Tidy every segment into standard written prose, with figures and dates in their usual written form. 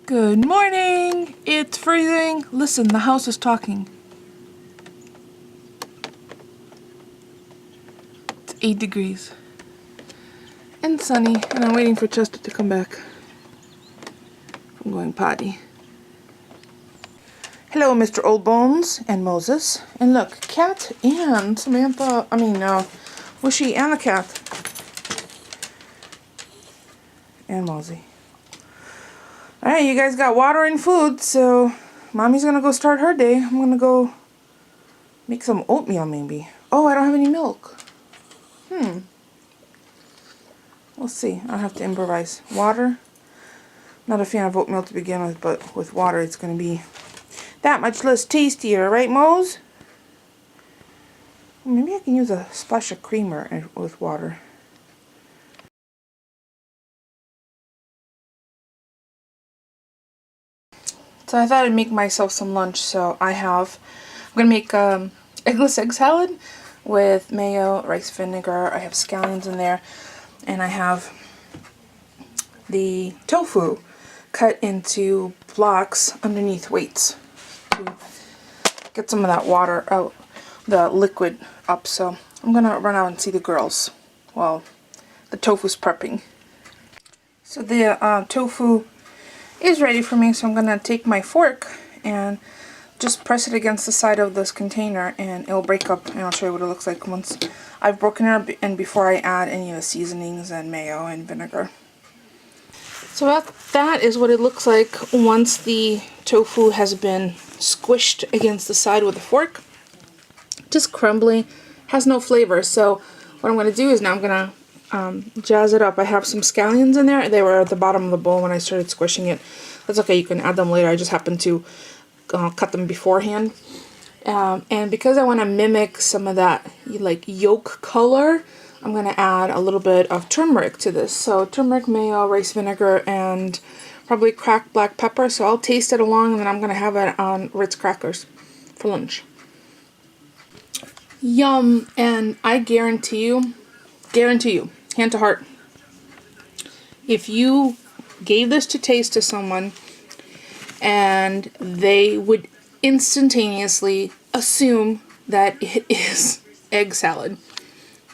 Good morning! It's freezing. Listen, the house is talking. It's 8 degrees. And sunny, and I'm waiting for Chester to come back from going potty. Hello, Mr. Old Bones and Moses. And look, Cat and Samantha, Wishy and the cat. And Mosey. Alright, you guys got water and food, so Mommy's gonna go start her day. I'm gonna go make some oatmeal maybe. Oh, I don't have any milk. We'll see. I'll have to improvise. Water. Not a fan of oatmeal to begin with, but with water it's gonna be that much less tastier, right, Mose? Maybe I can use a splash of creamer with water. So I thought I'd make myself some lunch. So I'm gonna make eggless egg salad with mayo, rice vinegar. I have scallions in there, and I have the tofu cut into blocks underneath weights to get some of that water out, the liquid up. So I'm gonna run out and see the girls while the tofu's prepping. So the tofu is ready for me, so I'm gonna take my fork and just press it against the side of this container and it'll break up, and I'll show you what it looks like once I've broken it up and before I add any of the seasonings and mayo and vinegar. So that is what it looks like once the tofu has been squished against the side with a fork. Just crumbly, has no flavor. So what I'm gonna do is now I'm gonna jazz it up. I have some scallions in there. They were at the bottom of the bowl when I started squishing it. That's okay, you can add them later. I just happened to cut them beforehand. And because I want to mimic some of that like yolk color, I'm going to add a little bit of turmeric to this. So turmeric, mayo, rice vinegar, and probably cracked black pepper. So I'll taste it along, and then I'm going to have it on Ritz crackers for lunch. Yum! And I guarantee you, hand to heart, if you gave this to taste to someone and they would instantaneously assume that it is egg salad.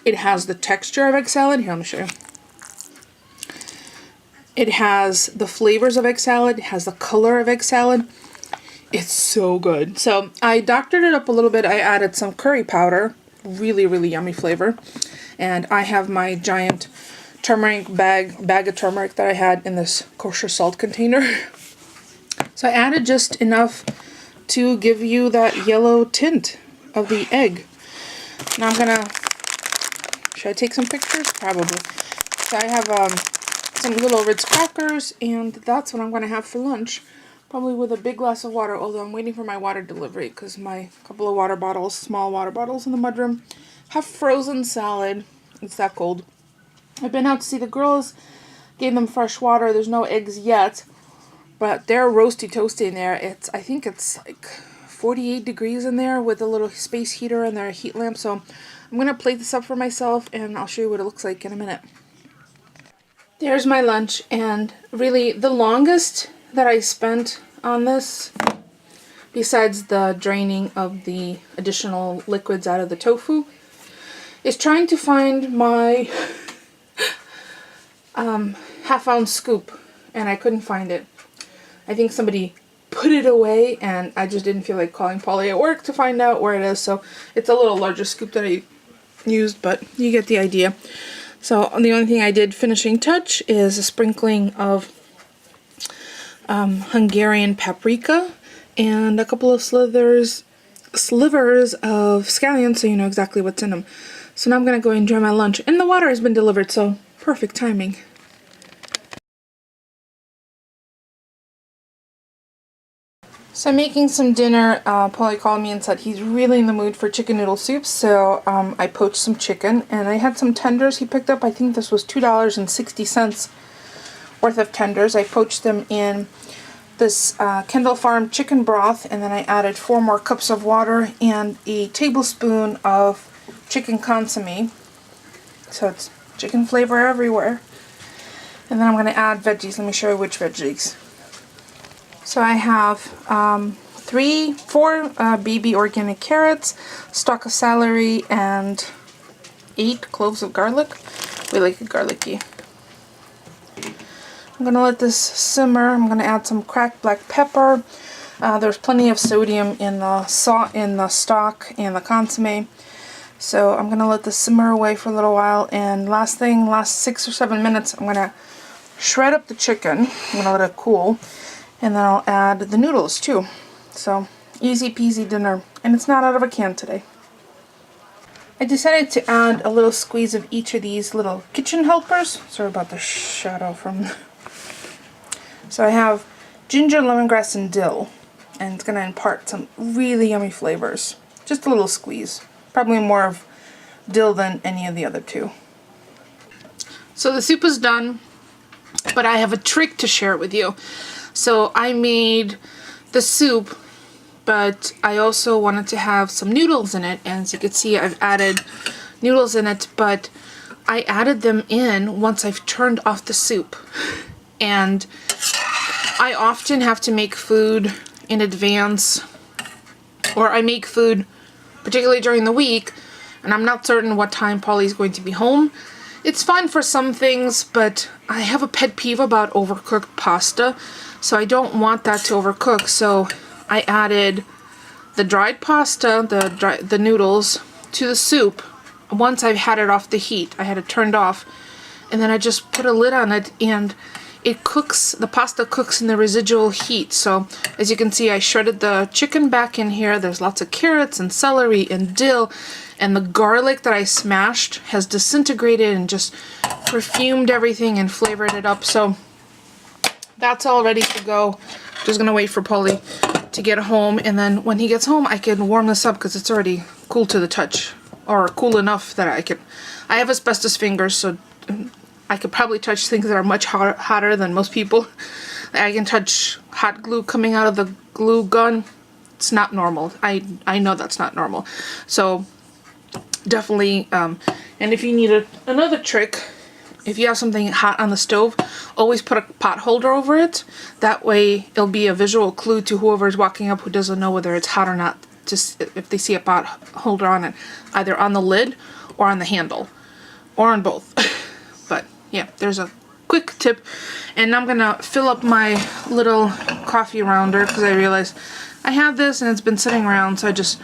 It has the texture of egg salad. Here, let me show you. It has the flavors of egg salad. It has the color of egg salad. It's so good. So I doctored it up a little bit. I added some curry powder. Really, really yummy flavor. And I have my giant turmeric bag of turmeric that I had in this kosher salt container. So I added just enough to give you that yellow tint of the egg. Now I'm gonna, should I take some pictures? Probably. So I have some little Ritz crackers, and that's what I'm gonna have for lunch. Probably with a big glass of water, although I'm waiting for my water delivery because my couple of water bottles, small water bottles in the mudroom, have frozen salad. It's that cold. I've been out to see the girls, gave them fresh water. There's no eggs yet, but they're roasty toasty in there. I think it's like 48 degrees in there with a little space heater and their heat lamp. So I'm going to plate this up for myself and I'll show you what it looks like in a minute. There's my lunch, and really the longest that I spent on this, besides the draining of the additional liquids out of the tofu, is trying to find my half-ounce scoop, and I couldn't find it. I think somebody put it away, and I just didn't feel like calling Polly at work to find out where it is, so it's a little larger scoop that I used, but you get the idea. So the only thing I did finishing touch is a sprinkling of Hungarian paprika and a couple of slivers of scallions, so you know exactly what's in them. So now I'm going to go enjoy my lunch, and the water has been delivered, so perfect timing. So I'm making some dinner. Paulie called me and said he's really in the mood for chicken noodle soup, so I poached some chicken, and I had some tenders he picked up. I think this was $2.60 worth of tenders. I poached them in this Kendall Farm chicken broth, and then I added 4 more cups of water and a tablespoon of chicken consomme. So it's chicken flavor everywhere. And then I'm going to add veggies. Let me show you which veggies. So I have 4 baby organic carrots, stalk of celery, and 8 cloves of garlic. We like it garlicky. I'm going to let this simmer. I'm going to add some cracked black pepper. There's plenty of sodium in the stock and the consomme. So I'm going to let this simmer away for a little while. And last 6 or 7 minutes, I'm going to shred up the chicken. I'm going to let it cool. And then I'll add the noodles too. So easy peasy dinner. And it's not out of a can today. I decided to add a little squeeze of each of these little kitchen helpers. Sorry about the shadow from... So I have ginger, lemongrass, and dill. And it's going to impart some really yummy flavors. Just a little squeeze. Probably more of dill than any of the other two. So the soup is done, but I have a trick to share with you. So I made the soup, but I also wanted to have some noodles in it. And as you can see, I've added noodles in it, but I added them in once I've turned off the soup. And I often have to make food in advance, or I make food particularly during the week, and I'm not certain what time Polly's going to be home. It's fine for some things, but I have a pet peeve about overcooked pasta, so I don't want that to overcook. So I added the dried pasta, the noodles, to the soup. Once I've had it off the heat, I had it turned off, and then I just put a lid on it, and it cooks, the pasta cooks in the residual heat. So as you can see, I shredded the chicken back in here. There's lots of carrots and celery and dill, and the garlic that I smashed has disintegrated and just perfumed everything and flavored it up. So that's all ready to go. Just gonna wait for Polly to get home, and then when he gets home I can warm this up because it's already cool to the touch, or cool enough that I have asbestos fingers, so I could probably touch things that are much hotter than most people. I can touch hot glue coming out of the glue gun. It's not normal. I know that's not normal. So definitely, and if you need another trick, if you have something hot on the stove, always put a pot holder over it. That way it'll be a visual clue to whoever is walking up who doesn't know whether it's hot or not. Just if they see a pot holder on it, either on the lid or on the handle, or on both. But yeah, there's a quick tip. And I'm gonna fill up my little coffee rounder because I realized I have this and it's been sitting around, so I just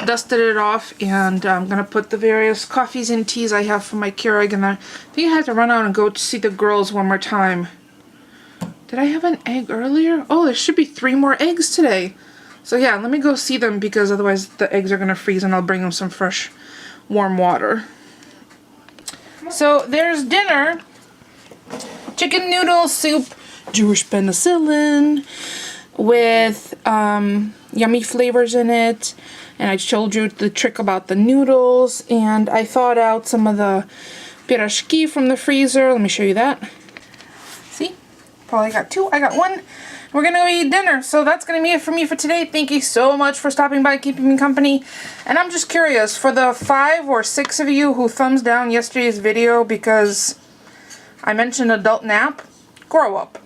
dusted it off, and I'm gonna put the various coffees and teas I have from my Keurig, and I think I have to run out and go to see the girls one more time. Did I have an egg earlier? Oh, there should be 3 more eggs today. So yeah, let me go see them because otherwise the eggs are gonna freeze, and I'll bring them some fresh warm water. So there's dinner. Chicken noodle soup, Jewish penicillin, with yummy flavors in it. And I showed you the trick about the noodles, and I thawed out some of the pirashki from the freezer. Let me show you that. See? Probably got 2. I got 1. We're gonna go eat dinner. So that's gonna be it for me for today. Thank you so much for stopping by, keeping me company. And I'm just curious, for the 5 or 6 of you who thumbs down yesterday's video because I mentioned adult nap, grow up.